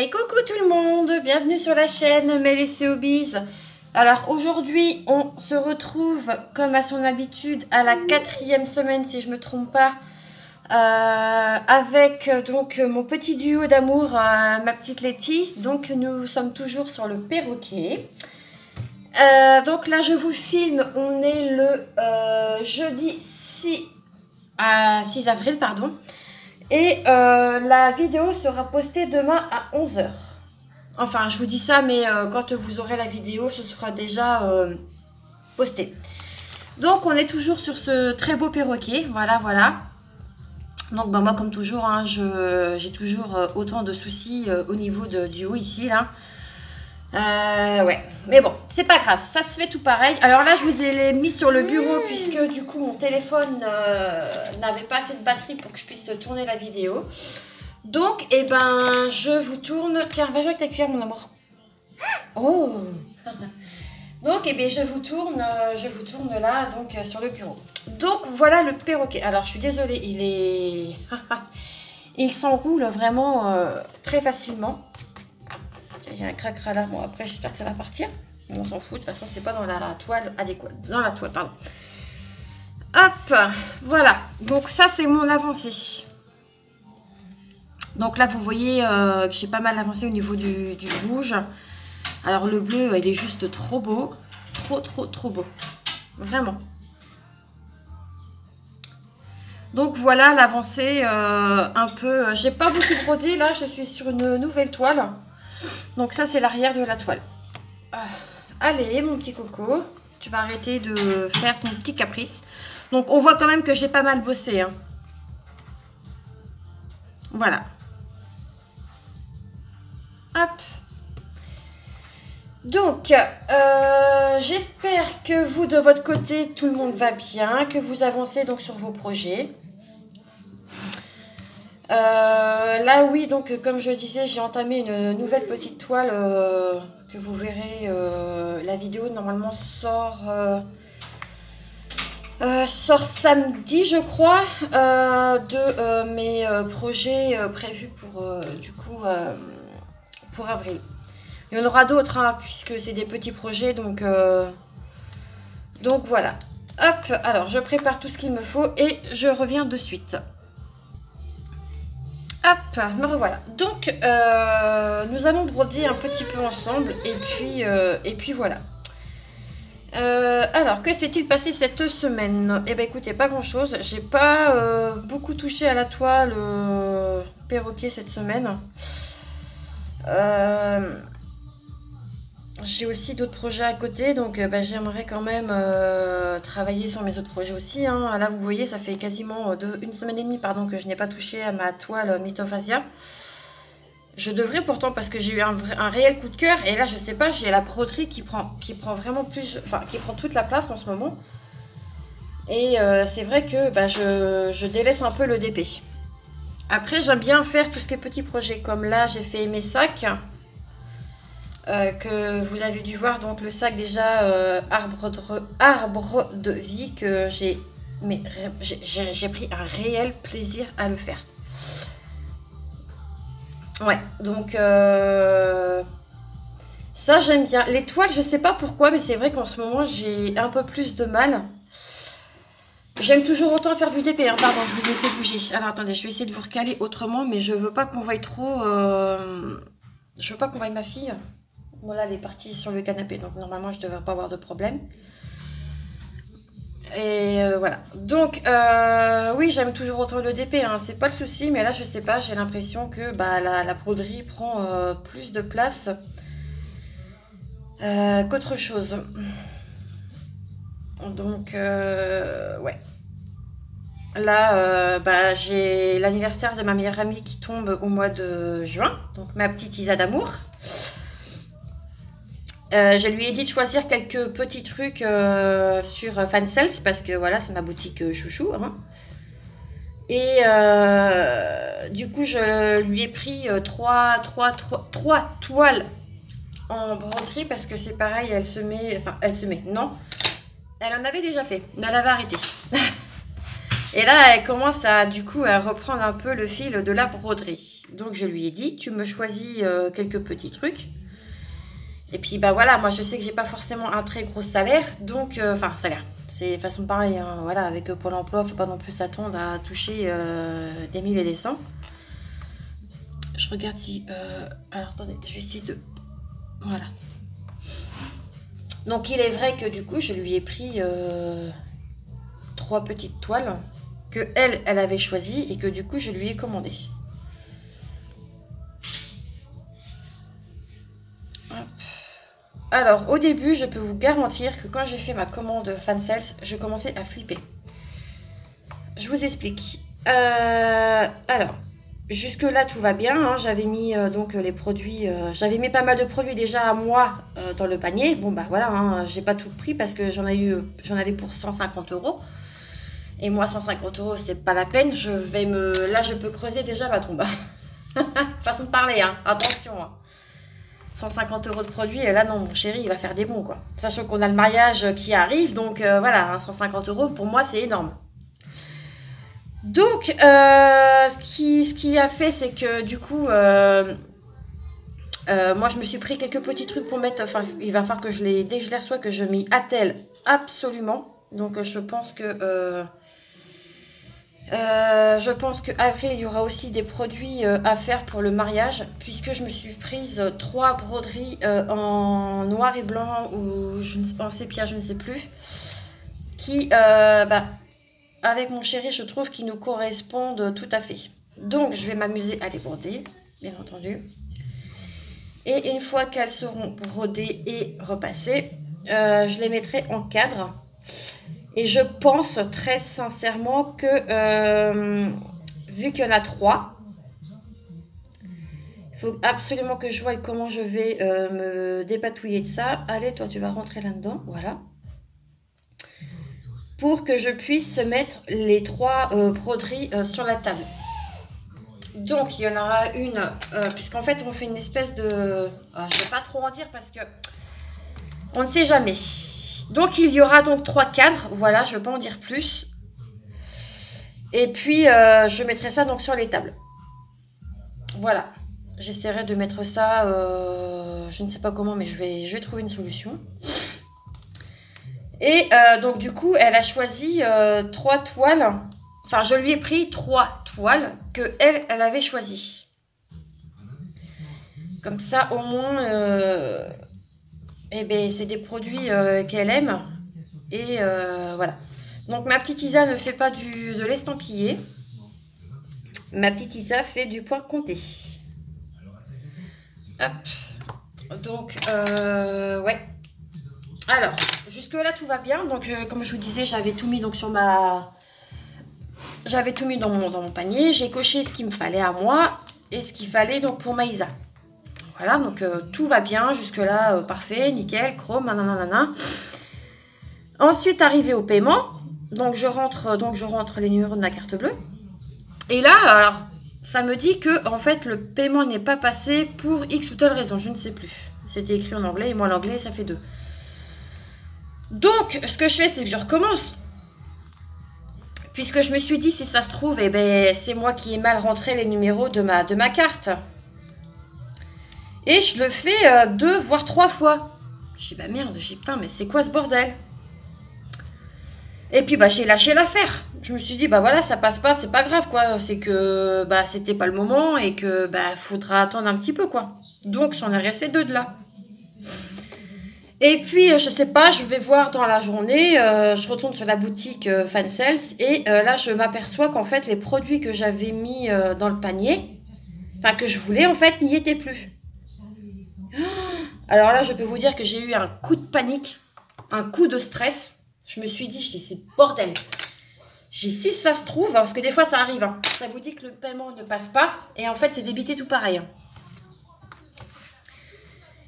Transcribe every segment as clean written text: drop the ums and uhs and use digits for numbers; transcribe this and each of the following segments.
Hey, coucou tout le monde, bienvenue sur la chaîne Mélissé Hobbies. Alors aujourd'hui on se retrouve comme à son habitude à la 4e semaine si je me trompe pas, avec donc mon petit duo d'amour, ma petite Letty. Donc nous sommes toujours sur le perroquet. Donc là je vous filme, on est le jeudi 6 avril pardon. Et la vidéo sera postée demain à 11 h. Enfin, je vous dis ça, mais quand vous aurez la vidéo, ce sera déjà posté. Donc, on est toujours sur ce très beau perroquet. Voilà, voilà. Donc, bah, moi, comme toujours, hein, j'ai toujours autant de soucis au niveau du haut ici, là. Ouais, mais bon, c'est pas grave, ça se fait tout pareil. Alors là, je vous ai mis sur le bureau puisque du coup, mon téléphone n'avait pas assez de batterie pour que je puisse tourner la vidéo. Donc, eh ben, je vous tourne. Tiens, va jouer avec ta cuillère, mon amour. Oh. Donc, eh bien, je vous tourne là, donc sur le bureau. Donc, voilà le perroquet. Alors, je suis désolée, il s'enroule vraiment très facilement. Il y a un cracra là. Bon, après, j'espère que ça va partir. Mais on s'en fout. De toute façon, c'est pas dans la toile adéquate. Dans la toile, pardon. Hop. Voilà. Donc, ça, c'est mon avancée. Donc là, vous voyez que j'ai pas mal avancé au niveau du rouge. Alors, le bleu, il est juste trop beau. Trop beau. Vraiment. Donc, voilà l'avancée un peu... J'ai pas beaucoup brodé. Là, je suis sur une nouvelle toile. Donc ça, c'est l'arrière de la toile. Allez, mon petit coco, tu vas arrêter de faire ton petit caprice. Donc, on voit quand même que j'ai pas mal bossé. Hein. Voilà. Hop. Donc, j'espère que vous, de votre côté, tout le monde va bien, que vous avancez donc sur vos projets. Là oui, donc comme je disais, j'ai entamé une nouvelle petite toile que vous verrez. La vidéo normalement sort samedi, je crois, de mes projets prévus pour du coup pour avril. Il y en aura d'autres hein, puisque c'est des petits projets, donc voilà. Hop, alors je prépare tout ce qu'il me faut et je reviens de suite. Hop, me revoilà. Donc, nous allons broder un petit peu ensemble et puis voilà. Alors, que s'est-il passé cette semaine? Eh bien, écoutez, pas grand-chose. J'ai pas beaucoup touché à la toile perroquet cette semaine. J'ai aussi d'autres projets à côté, donc j'aimerais quand même travailler sur mes autres projets aussi. Hein. Là, vous voyez, ça fait quasiment une semaine et demie pardon, que je n'ai pas touché à ma toile Mythophasia. Je devrais pourtant parce que j'ai eu un réel coup de cœur. Et là, je sais pas, j'ai la broderie qui prend vraiment plus, enfin, qui prend toute la place en ce moment. Et c'est vrai que je délaisse un peu le DP. Après, j'aime bien faire tout ce qui est petits projets. Comme là, j'ai fait mes sacs. Que vous avez dû voir, donc le sac déjà arbre de vie que j'ai pris un réel plaisir à le faire. Ouais, donc ça j'aime bien. Les toiles, je sais pas pourquoi, mais c'est vrai qu'en ce moment j'ai un peu plus de mal. J'aime toujours autant faire du DP, hein. Pardon, je vous ai fait bouger. Alors attendez, je vais essayer de vous recaler autrement, mais je veux pas qu'on voie trop... Je veux pas qu'on voie ma fille. Voilà, elle est partie sur le canapé, donc normalement je ne devrais pas avoir de problème. Et voilà. Donc, oui, j'aime toujours autant le DP, hein, c'est pas le souci, mais là je sais pas, j'ai l'impression que la broderie prend plus de place qu'autre chose. Donc, ouais. Là, j'ai l'anniversaire de ma meilleure amie qui tombe au mois de juin, donc ma petite Isa d'amour. Je lui ai dit de choisir quelques petits trucs sur Fansales parce que voilà, c'est ma boutique chouchou. Hein. Et du coup, je lui ai pris trois toiles en broderie parce que c'est pareil, elle se met, non, elle en avait déjà fait, mais elle avait arrêté. Et là, elle commence à, du coup, à reprendre un peu le fil de la broderie. Donc, je lui ai dit, tu me choisis quelques petits trucs. Et puis, bah voilà, moi, je sais que j'ai pas forcément un très gros salaire. Donc, enfin, salaire. C'est façon de parler, hein. Voilà, avec Pôle emploi, faut pas non plus s'attendre à toucher des mille et des cents. Je regarde si... alors, attendez, je vais essayer de... Voilà. Donc, il est vrai que, du coup, je lui ai pris 3 petites toiles que elle avait choisies et que, du coup, je lui ai commandé. Alors, au début, je peux vous garantir que quand j'ai fait ma commande Fansales, je commençais à flipper. Je vous explique. Alors, jusque-là, tout va bien. Hein. J'avais mis donc les produits... j'avais mis pas mal de produits déjà à moi dans le panier. Bon, bah voilà, hein, j'ai pas tout pris parce que j'en avais pour 150 €. Et moi, 150 €, c'est pas la peine. Là, je peux creuser déjà ma tombe. Façon de parler, hein. Attention, hein. 150 € de produits, et là non, mon chéri, il va faire des bons, quoi. Sachant qu'on a le mariage qui arrive, donc voilà, hein, 150 € pour moi, c'est énorme. Donc, ce qui a fait, c'est que du coup, moi, je me suis pris quelques petits trucs pour mettre. Enfin, il va falloir que dès que je les reçois, que je m'y attelle absolument. Donc, je pense que avril, il y aura aussi des produits à faire pour le mariage, puisque je me suis prise 3 broderies en noir et blanc ou en sépia, je ne sais plus, qui, avec mon chéri, je trouve qu'ils nous correspondent tout à fait. Donc, je vais m'amuser à les broder, bien entendu. Et une fois qu'elles seront brodées et repassées, je les mettrai en cadre. Et je pense très sincèrement que, vu qu'il y en a 3, il faut absolument que je voie comment je vais me dépatouiller de ça. Allez, toi, tu vas rentrer là-dedans, voilà. Pour que je puisse mettre les 3 broderies sur la table. Donc, il y en aura une, puisqu'en fait, on fait une espèce de... je ne vais pas trop en dire parce que on ne sait jamais. Donc, il y aura donc 3 cadres. Voilà, je ne vais pas en dire plus. Et puis, je mettrai ça donc sur les tables. Voilà. J'essaierai de mettre ça, je ne sais pas comment, mais je vais trouver une solution. Et donc, du coup, elle a choisi 3 toiles. Enfin, je lui ai pris 3 toiles que elle avait choisies. Comme ça, au moins... eh ben, c'est des produits qu'elle aime. Et voilà. Donc, ma petite Isa ne fait pas de l'estampillé. Ma petite Isa fait du point compté. Hop. Donc, ouais. Alors, jusque-là, tout va bien. Donc, comme je vous disais, j'avais tout mis donc, j'avais tout mis dans mon panier. J'ai coché ce qu'il me fallait à moi et ce qu'il fallait donc pour ma Isa. Voilà, donc tout va bien, jusque-là, parfait, nickel, chrome, nanana. Ensuite, arrivé au paiement, donc je rentre les numéros de ma carte bleue. Et là, alors, ça me dit que, en fait, le paiement n'est pas passé pour X ou telle raison, je ne sais plus. C'était écrit en anglais, et moi, l'anglais, ça fait 2. Donc, ce que je fais, c'est que je recommence. Puisque je me suis dit, si ça se trouve, eh ben, c'est moi qui ai mal rentré les numéros de ma carte. Et je le fais 2 voire 3 fois. Je dis bah merde, putain, mais c'est quoi ce bordel? Et puis bah j'ai lâché l'affaire. Je me suis dit bah voilà, ça passe pas, c'est pas grave quoi. C'est que bah c'était pas le moment et que bah faudra attendre un petit peu quoi. Donc j'en ai resté 2 de là. Et puis je sais pas, je vais voir dans la journée, je retourne sur la boutique Fansales et là je m'aperçois qu'en fait les produits que j'avais mis dans le panier, enfin que je voulais en fait, n'y étaient plus. Alors là, je peux vous dire que j'ai eu un coup de panique, un coup de stress. Je me suis dit, c'est bordel. Si ça se trouve, parce que des fois ça arrive, hein, ça vous dit que le paiement ne passe pas, et en fait c'est débité tout pareil. Hein.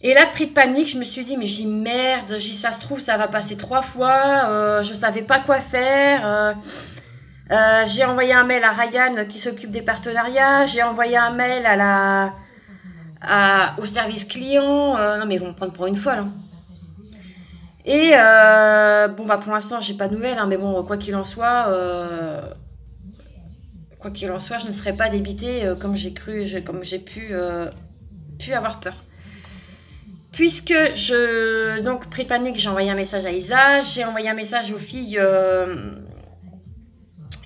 Et là, pris de panique, je me suis dit, mais j'ai merde, ça se trouve, ça va passer 3 fois, je savais pas quoi faire. J'ai envoyé un mail à Ryan qui s'occupe des partenariats, j'ai envoyé un mail au service client. Non mais ils vont me prendre pour une folle. Hein. Et bon bah pour l'instant j'ai pas de nouvelles, hein, mais bon quoi qu'il en soit, quoi qu'il en soit, je ne serai pas débitée comme j'ai cru, comme j'ai pu avoir peur. Puisque donc, pris de panique, j'ai envoyé un message à Isa, j'ai envoyé un message aux filles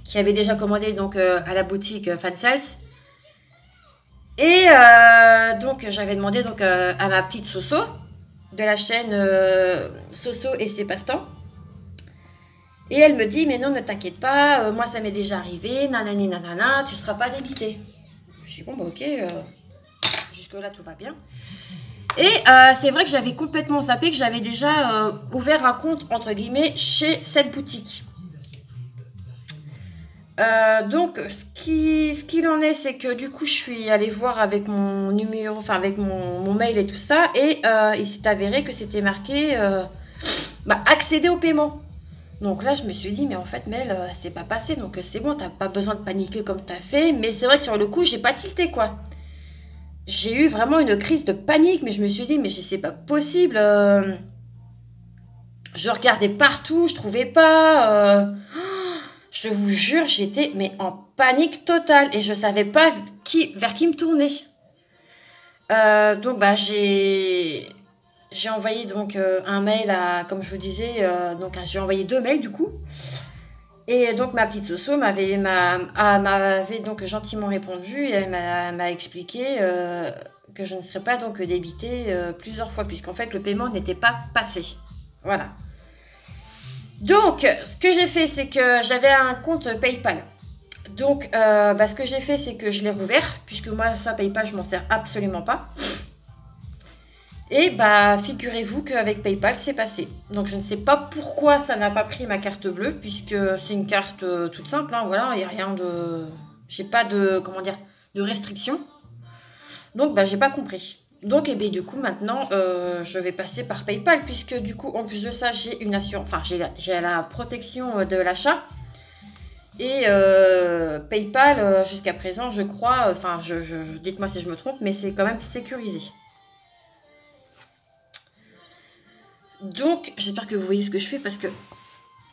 qui avaient déjà commandé donc, à la boutique Fansels. Et donc, j'avais demandé donc, à ma petite Soso, de la chaîne Soso et ses passe-temps. Et elle me dit, mais non, ne t'inquiète pas, moi ça m'est déjà arrivé, nanani nanana, tu ne seras pas débité. Je dis, bon, bah ok, jusque-là tout va bien. Et c'est vrai que j'avais complètement zappé que j'avais déjà ouvert un compte, entre guillemets, chez cette boutique. Donc, ce qu'il en est, c'est que du coup, je suis allée voir avec mon numéro, enfin avec mon mail et tout ça, et il s'est avéré que c'était marqué accéder au paiement. Donc là, je me suis dit, mais en fait, Mel, c'est pas passé, donc c'est bon, t'as pas besoin de paniquer comme t'as fait. Mais c'est vrai que sur le coup, j'ai pas tilté, quoi. J'ai eu vraiment une crise de panique, mais je me suis dit, mais c'est pas possible. Je regardais partout, je trouvais pas. Je vous jure, j'étais mais en panique totale et je savais pas vers qui me tourner. Donc, j'ai envoyé donc un mail à, comme je vous disais, donc j'ai envoyé 2 mails du coup. Et donc ma petite Soso m'avait donc gentiment répondu et elle m'a expliqué que je ne serais pas donc débitée plusieurs fois puisqu'en fait le paiement n'était pas passé. Voilà. Donc ce que j'ai fait c'est que j'avais un compte PayPal. Donc ce que j'ai fait c'est que je l'ai rouvert puisque moi ça PayPal je m'en sers absolument pas. Et figurez-vous qu'avec PayPal, c'est passé. Donc, je ne sais pas pourquoi ça n'a pas pris ma carte bleue, puisque c'est une carte toute simple. Hein, voilà, il n'y a rien de... J'ai pas de... Comment dire? De restriction. Donc, j'ai pas compris. Donc, du coup, maintenant, je vais passer par PayPal, puisque du coup, en plus de ça, j'ai une assurance... Enfin, j'ai la protection de l'achat. Et PayPal, jusqu'à présent, je crois... Enfin, dites-moi si je me trompe, mais c'est quand même sécurisé. Donc, j'espère que vous voyez ce que je fais parce que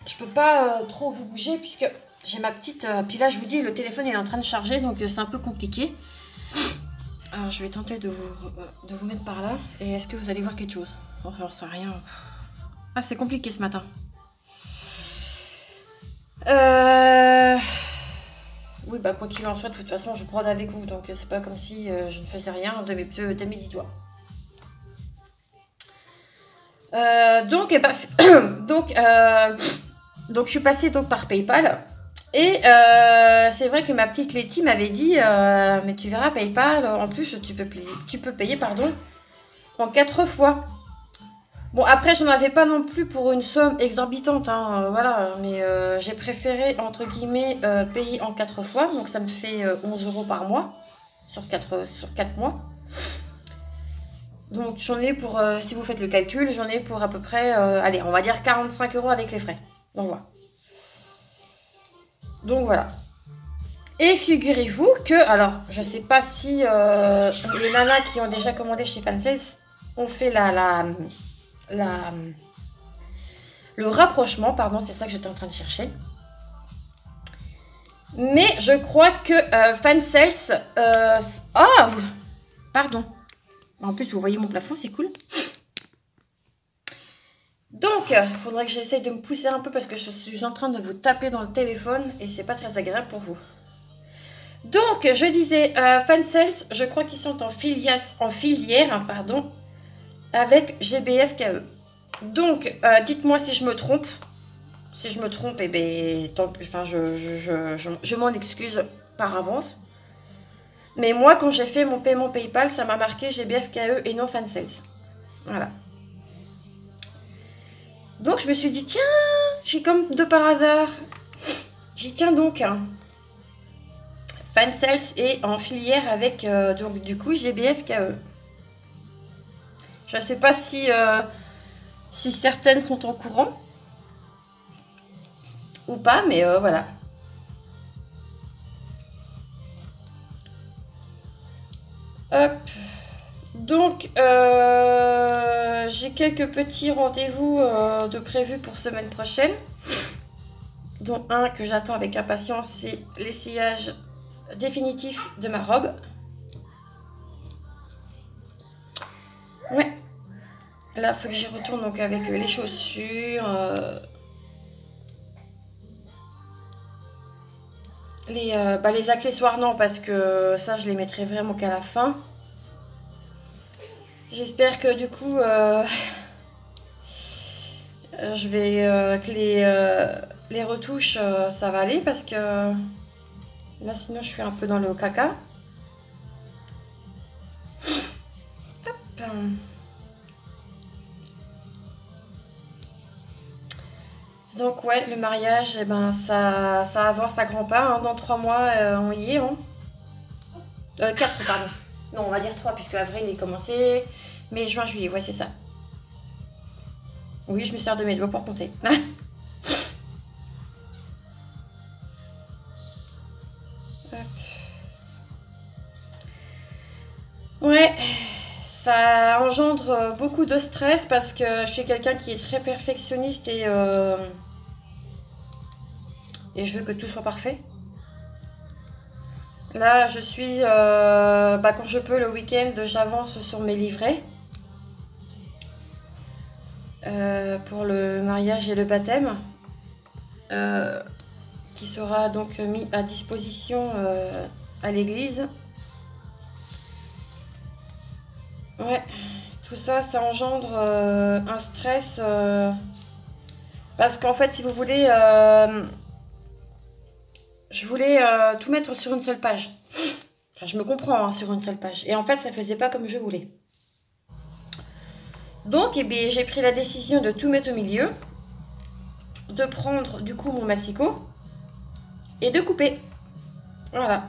je peux pas trop vous bouger puisque j'ai ma petite... puis là, je vous dis, le téléphone est en train de charger, donc c'est un peu compliqué. Alors, je vais tenter de vous mettre par là. Et est-ce que vous allez voir quelque chose? Oh, j'en sais rien. Ah, c'est compliqué ce matin. Oui, quoi qu'il en soit, de toute façon, je brode avec vous. Donc, c'est pas comme si je ne faisais rien de mes 10 doigts. Donc je suis passée donc par PayPal et c'est vrai que ma petite Letty m'avait dit mais tu verras PayPal en plus tu peux payer en 4 fois. Bon après j'en avais pas non plus pour une somme exorbitante hein, voilà mais j'ai préféré entre guillemets payer en 4 fois donc ça me fait 11 € par mois sur 4 mois. Donc j'en ai pour, si vous faites le calcul, j'en ai pour à peu près, allez, on va dire 45 € avec les frais. Donc voilà. Et figurez-vous que, alors, je sais pas si les nanas qui ont déjà commandé chez Fansels ont fait le rapprochement, pardon, c'est ça que j'étais en train de chercher. Mais je crois que Fansels... pardon. En plus, vous voyez mon plafond, c'est cool. Donc, il faudrait que j'essaye de me pousser un peu parce que je suis en train de vous taper dans le téléphone et c'est pas très agréable pour vous. Donc, je disais, Fansels, je crois qu'ils sont en filière, avec GBF-KE. Donc, dites-moi si je me trompe. Si je me trompe, je m'en excuse par avance. Mais moi, quand j'ai fait mon paiement PayPal, ça m'a marqué GBF-KE et non Fansels. Voilà. Donc, je me suis dit, tiens, j'ai comme de par hasard. J'y tiens donc. Fansels est en filière avec, donc, du coup, GBF-KE. Je ne sais pas si certaines sont au courant ou pas, mais voilà. Hop. Donc, j'ai quelques petits rendez-vous de prévus pour semaine prochaine. Dont un que j'attends avec impatience, c'est l'essayage définitif de ma robe. Ouais. Là, il faut que j'y retourne donc avec les chaussures. Les accessoires, non, parce que ça, je les mettrai vraiment qu'à la fin. J'espère que du coup, je vais que les retouches, ça va aller parce que là, sinon, je suis un peu dans le caca. Hop. Donc ouais, le mariage, eh ben, ça avance à grands pas. Hein. Dans 3 mois, on y est. Hein. 4, pardon. Non, on va dire 3, puisque avril est commencé. Mai, juin, juillet, ouais, c'est ça. Oui, je me sers de mes doigts pour compter. Ouais, ça engendre beaucoup de stress parce que je suis quelqu'un qui est très perfectionniste et je veux que tout soit parfait. Là, je suis, quand je peux le week-end, j'avance sur mes livrets pour le mariage et le baptême qui sera donc mis à disposition à l'église. Ouais, tout ça, ça engendre un stress parce qu'en fait, si vous voulez, je voulais tout mettre sur une seule page. Enfin, je me comprends hein, sur une seule page. Et en fait, ça faisait pas comme je voulais. Donc, eh bien, j'ai pris la décision de tout mettre au milieu, de prendre du coup mon massicot et de couper. Voilà.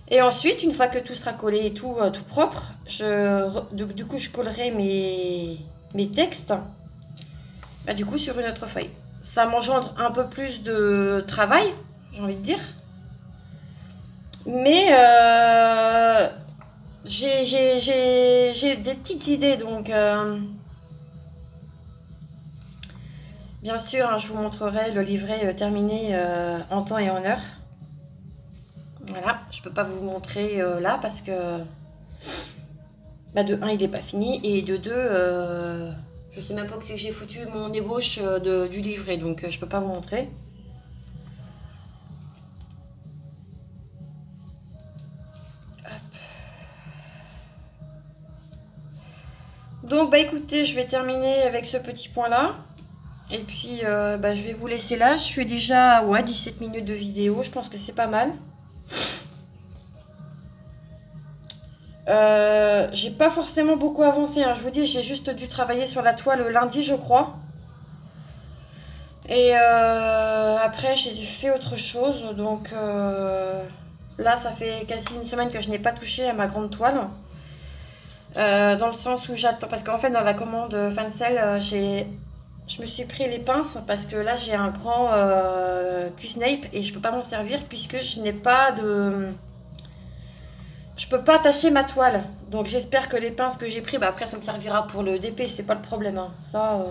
Et ensuite, une fois que tout sera collé et tout, tout propre, du coup, je collerai mes textes du coup sur une autre feuille. Ça m'engendre un peu plus de travail, j'ai envie de dire. Mais j'ai des petites idées, donc bien sûr, hein, je vous montrerai le livret terminé en temps et en heure. Voilà, je peux pas vous montrer là parce que de 1, il n'est pas fini et de 2, je sais même pas que c'est que j'ai foutu mon ébauche du livret, donc je peux pas vous montrer. Donc écoutez, je vais terminer avec ce petit point là. Et puis je vais vous laisser là. Je suis déjà à 17 minutes de vidéo. Je pense que c'est pas mal. J'ai pas forcément beaucoup avancé. Hein. Je vous dis, j'ai juste dû travailler sur la toile lundi, je crois. Et après, j'ai fait autre chose. Donc là, ça fait quasi une semaine que je n'ai pas touché à ma grande toile. Dans le sens où j'attends, parce qu'en fait dans la commande Fancel je me suis pris les pinces parce que là j'ai un grand Q-Snape et je peux pas m'en servir puisque je n'ai pas de, je peux pas attacher ma toile, donc j'espère que les pinces que j'ai pris, après ça me servira pour le DP, c'est pas le problème hein. Ça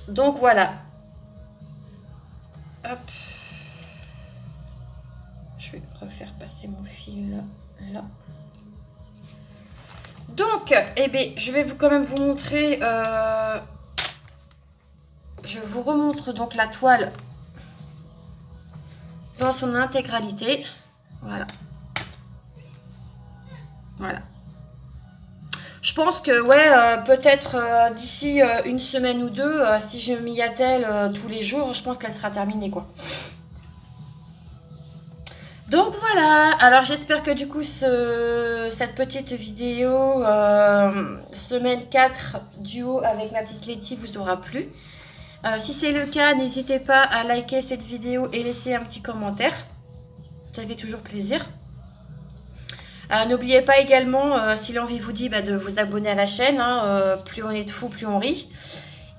donc voilà, hop, je vais refaire passer mon fil là. Donc, je vais quand même vous montrer, je vous remontre donc la toile dans son intégralité. Voilà. Voilà. Je pense que, peut-être d'ici une semaine ou deux, si je m'y attelle tous les jours, je pense qu'elle sera terminée, quoi. Donc voilà, alors j'espère que du coup cette petite vidéo semaine 4 duo avec ma petite Letty vous aura plu. Si c'est le cas, n'hésitez pas à liker cette vidéo et laisser un petit commentaire. Ça fait toujours plaisir. N'oubliez pas également, si l'envie vous dit, de vous abonner à la chaîne. Hein, plus on est de fous, plus on rit.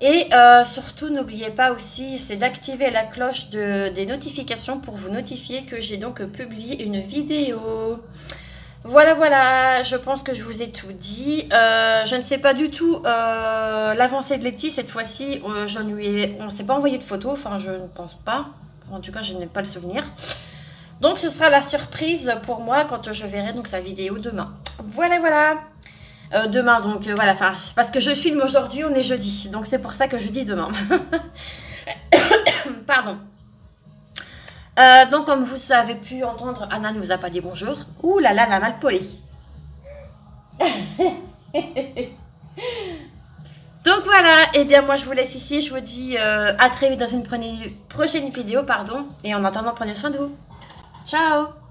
Et surtout, n'oubliez pas aussi, c'est d'activer la cloche des notifications pour vous notifier que j'ai donc publié une vidéo. Voilà, je pense que je vous ai tout dit. Je ne sais pas du tout l'avancée de Letty cette fois-ci. On ne s'est pas envoyé de photos, enfin je ne pense pas. En tout cas, je n'ai pas le souvenir. Donc, ce sera la surprise pour moi quand je verrai donc sa vidéo demain. Voilà, voilà. Demain, donc voilà, enfin, parce que je filme aujourd'hui, on est jeudi. Donc, c'est pour ça que je dis demain. Pardon. Donc, comme vous avez pu entendre, Anna ne vous a pas dit bonjour. Ouh là là, la mal polie. Donc voilà, et bien moi je vous laisse ici, je vous dis à très vite dans une prochaine vidéo, pardon. Et en attendant, prenez soin de vous. Ciao!